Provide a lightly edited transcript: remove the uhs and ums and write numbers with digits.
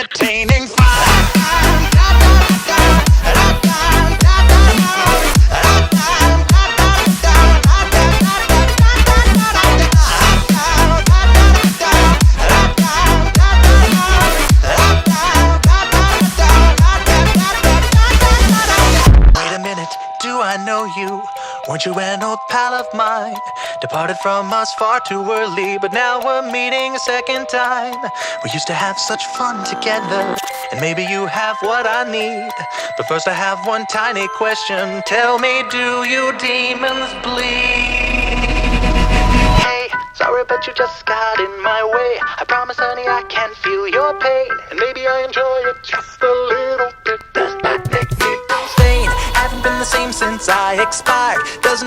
entertaining fun. Wait a minute, do I know you? Weren't you an old pal of mine? Departed from us far too early, but now we're meeting a second time. We used to have such fun together, and maybe you have what I need. But first I have one tiny question. Tell me, do you demons bleed? Hey, sorry but you just got in my way. I promise honey I can feel your pain, and maybe I enjoy it just a little bit. Does that make me insane? Haven't been the same since I expired. Doesn't